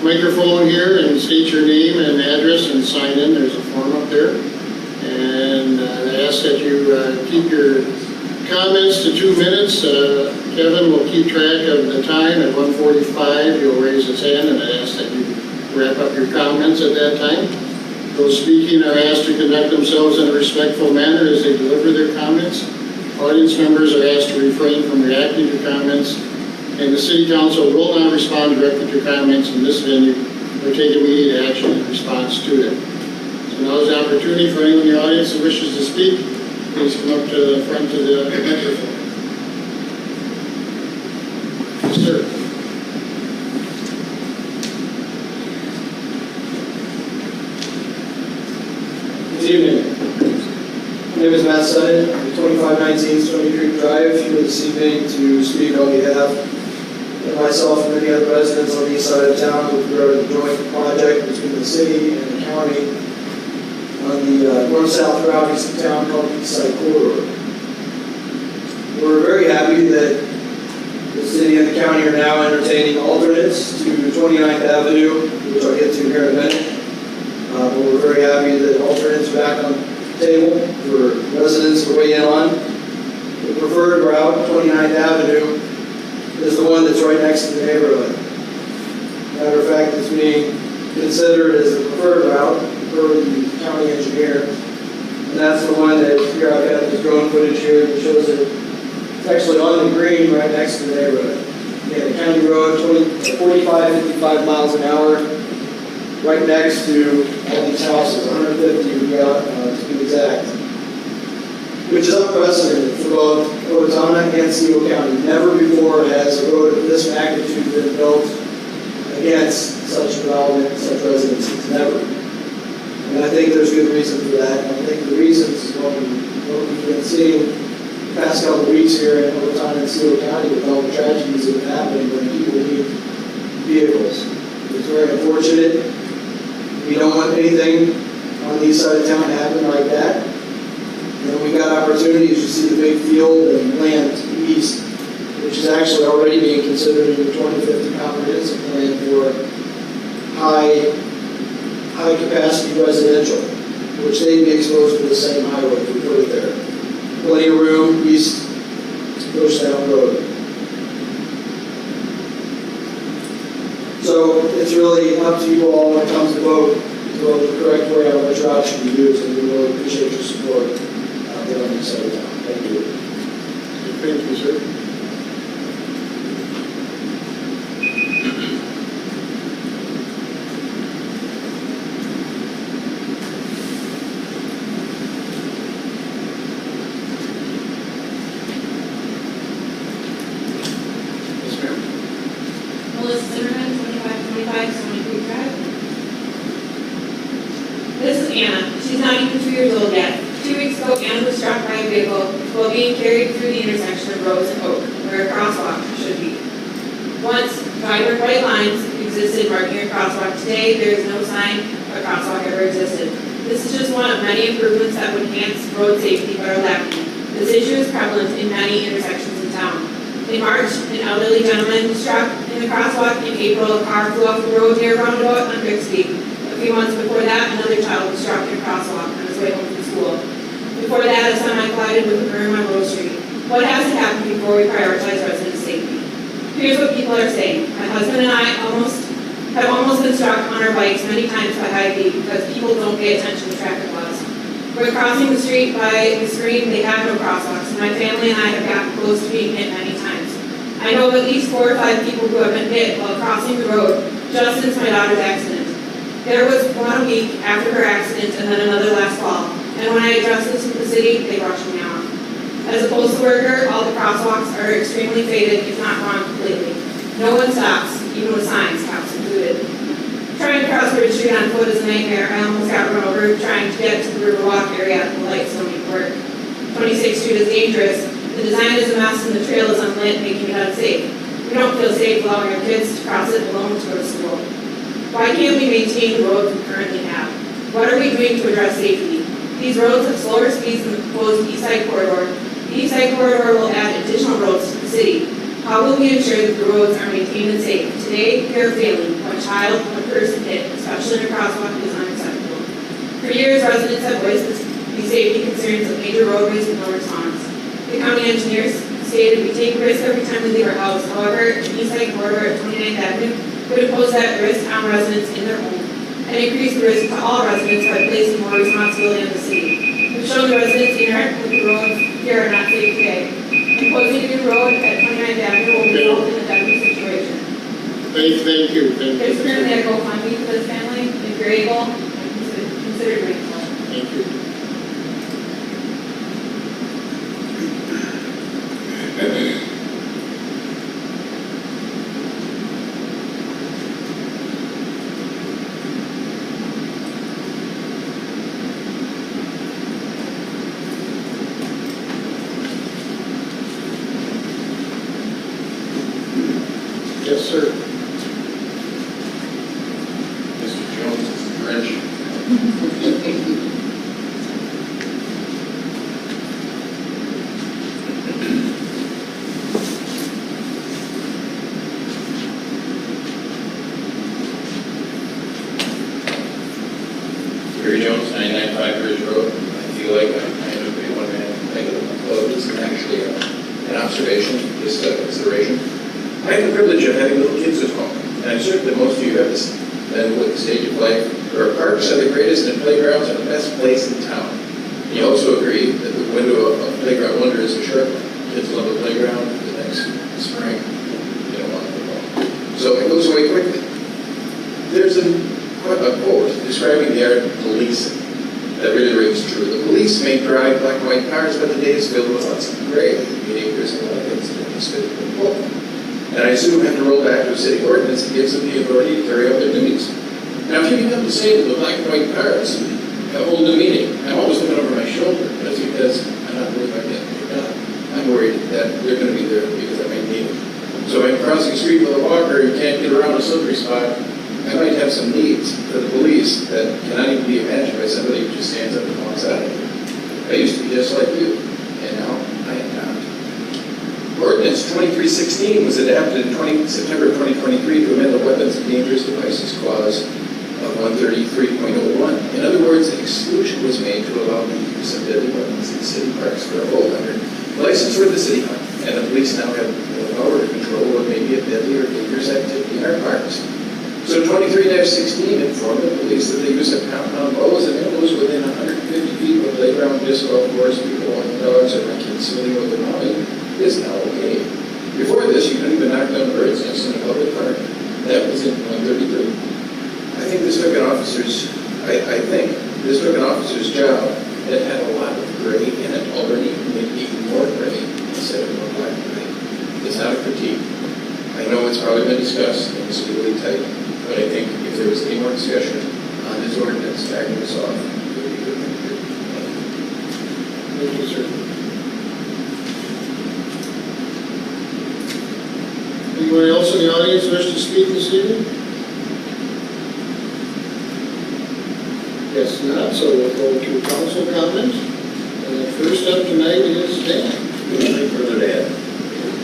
microphone here and state your name and address and sign in. There's a form up there. And I ask that you keep your comments to 2 minutes. Kevin will keep track of the time. At 1:45, he'll raise his hand, and I ask that you wrap up your comments at that time. Those speaking are asked to conduct themselves in a respectful manner as they deliver their comments. Audience members are asked to refrain from reacting to comments, and the City Council will not respond directly to comments in this venue or take immediate action in response to them. So now is the opportunity for anyone in the audience who wishes to speak. Please come up to the front of the microphone. Yes, sir. Good evening. My name is Matt Sutton, 2519 Stony Creek Drive, here this evening to speak on behalf of myself and many other residents on the east side of town with regard to the joint project between the city and the county on the north-south route east of town called the East Side Corridor. We're very happy that the city and the county are now entertaining alternates to 29th Avenue, which I'll get to here in a minute. But we're very happy that alternates are back on the table for residents to weigh in on. The preferred route, 29th Avenue, is the one that's right next to the neighborhood. Matter of fact, it's being considered as the preferred route per the county engineer. And that's the one that here I've got this drone footage here that shows it. It's actually on the green right next to the neighborhood. Yeah, the county road, 45, 55 miles an hour, right next to all these houses, 150 to be exact. Which is unprecedented for both Owatonna and CO County. Never before has a road of this magnitude been built against such development, such residences. Never. And I think there's good reason for that. And I think the reasons is what we've been seeing the past couple of weeks here in Owatonna and CO County with all the tragedies that have happened when people need vehicles. It's very unfortunate. We don't want anything on the east side of town to happen like that. And we got opportunities to see the big field and land east, which is actually already being considered in the 2050 comprehensive plan for high capacity residential, which they'd be exposed to the same highway if we put it there. Plenty of room east, Bushtown Road. So it's really up to you all when it comes to vote the correct way on which route should be used, and we really appreciate your support there on this side of town. Thank you. Thank you, sir. This is Anna. She's not even 2 years old yet. 2 weeks ago, Anna was struck by a vehicle while being carried through the intersection of Rose and Oak, where a crosswalk should be. Once, vibrant white lines existed marking a crosswalk. Today, there is no sign a crosswalk ever existed. This is just one of many improvements that would enhance road safety but are lacking. This issue is prevalent in many intersections in town. In March, an elderly gentleman was struck in the crosswalk. In April, a car flew off the road near Roundabout on Bixby. A few months before that, another child was struck in a crosswalk on his way home from school. Before that, a semi collided with a berm on Rose Street. What has to happen before we prioritize resident safety? Here's what people are saying. My husband and I have almost been struck on our bikes many times by high beat because people don't pay attention to traffic laws. We're crossing the street by the screen, they have no crosswalks, and my family and I have gotten close to being hit many times. I know of at least 4 or 5 people who have been hit while crossing the road just since my daughter's accident. There was one a week after her accident and then another last fall. And when I addressed this with the city, they brushed me off. As a postal worker, all the crosswalks are extremely faded, if not gone completely. No one stops, even with signs, cops included. Trying to cross Ridge Street on foot is a nightmare. I almost got run over trying to get to the Riverwalk area. The lights don't even work. 26th Street is dangerous. The design is a mess and the trail is unlit, making it unsafe. We don't feel safe allowing our kids to cross it alone to go to school. Why can't we maintain the roads we currently have? What are we doing to address safety? These roads have slower speeds than the proposed East Side Corridor. The East Side Corridor will add additional roads to the city. How will we ensure that the roads are maintained and safe? Today, they are failing. What a child, a person hit, especially in a crosswalk, is unacceptable. For years, residents have voiced these safety concerns of major roadways with no response. The county engineers stated we take risks every time we leave our house. However, an east side corridor at 29th Avenue would impose that risk on residents in their home and increase the risk to all residents by placing more responsibility on the city. We've shown the residents interact with the roads here are not safe today. Imposing a new road at 29th Avenue will result in a deadly situation. Thank you. There's currently a GoFundMe for this family. If you're able, consider doing so. Thank you. Yes, sir. Mr. Jones, this is Rich. Gary Jones, 995 Bridge Road. I feel like I'm kind of a one-man thing with my clothes. It's actually an observation, just a consideration. I have the privilege of having little kids at home, and I'm certain that most of you have been with the stage of life where parks are the greatest and playgrounds are the best place in town. And you also agree that the window of playground wonder is a short one. Kids love the playground, the next spring, you don't want to go home. So it goes away quickly. There's a quote describing the art of policing that really rings true. The police may drive black and white cars, but the day is filled with lots of gray behaviors and other things that is fitted in the book. And I assume have to roll back to a city ordinance that gives them the authority to carry out their duties. Now, if you become disabled with black and white cars, a whole new meaning. I'm always looking over my shoulder. That's because I'm not worried about getting picked up. I'm worried that they're going to be there because I may need them. So if I'm crossing the street with a walker who can't get around a slippery spot, I might have some needs for the police that cannot even be imagined by somebody who just stands up and walks out of it. I used to be just like you, and now I am not. Ordinance 2316 was adapted in September 2023 to amend the Weapons and Dangerous Devices Clause of 133.01. In other words, an exclusion was made to allow the use of deadly weapons in city parks for a whole under license with the city, and the police now have the power to control what may be a deadly or dangerous activity in our parks. So 23-16 informed the police that the use of compound bows and arrows within 150 feet of a playground, disc golf course, people walking dogs, or my kids swimming with their mommy is now okay. Before this, you couldn't even knock down birds nests in a public park. That was in 133. I think this took an officer's job that had a lot of gray in it already, maybe even more gray instead of more black and white. It's not a critique. I know it's probably been discussed and it's really tight, but I think if there was any more discussion on this ordinance backing this off, it would be good. Thank you, sir. Anyone else in the audience wish to speak this evening? Yes, not, so we'll go to council comments. First up tonight is Dan. Nothing further to add.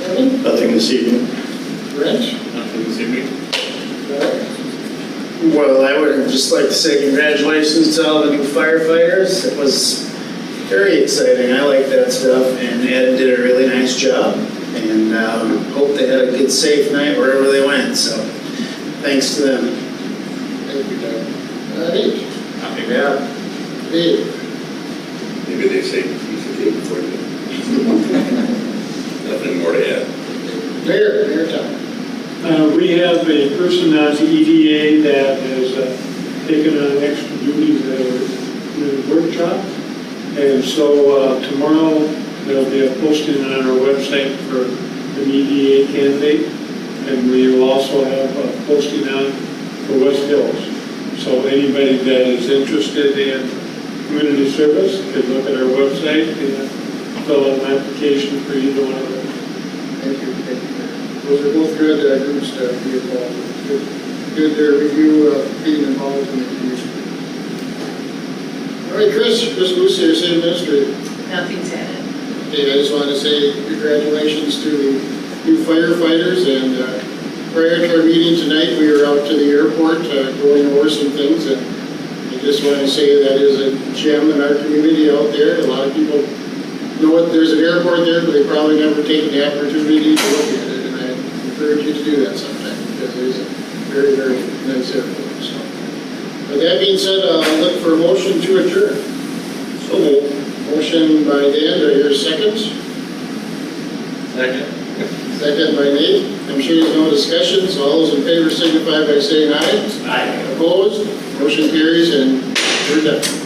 Kevin? Nothing this evening. Brent? Nothing this evening. Well, I would just like to say congratulations to all the new firefighters. It was very exciting. I like that stuff, and Ed did a really nice job. And hope they had a good, safe night wherever they went. So, thanks to them. Thank you, Doug. Nate? Nothing. Yeah. Dave? Maybe they say piece of cake before you. Nothing more to add. Mayor Tom. We have a person on the EDA that has taken on extra duties at a workshop. And so tomorrow there'll be a posting on our website for an EDA candidate. And we will also have a posting on for West Hills. So anybody that is interested in community service can look at our website and fill out an application for either one of them. Thank you. Those are both good groups to be involved with. Good to review being involved in the community. All right, Chris Lucy, our city administrator. Nothing's added. Okay, I just want to say congratulations to the new firefighters, and prior to our meeting tonight, we were out to the airport going over some things, and I just want to say that is a gem in our community out there. A lot of people know what there's an airport there, but they probably never taken the opportunity to look at it, and I encourage you to do that sometime because it is a very, very nice airport. So, with that being said, I'll look for a motion to adjourn. So moved. Motion by Dan, do I hear a second? Second. Second by Nate. I'm sure there's no discussion, so all those in favor signify by saying aye. Aye. Opposed? Motion carries and we're done.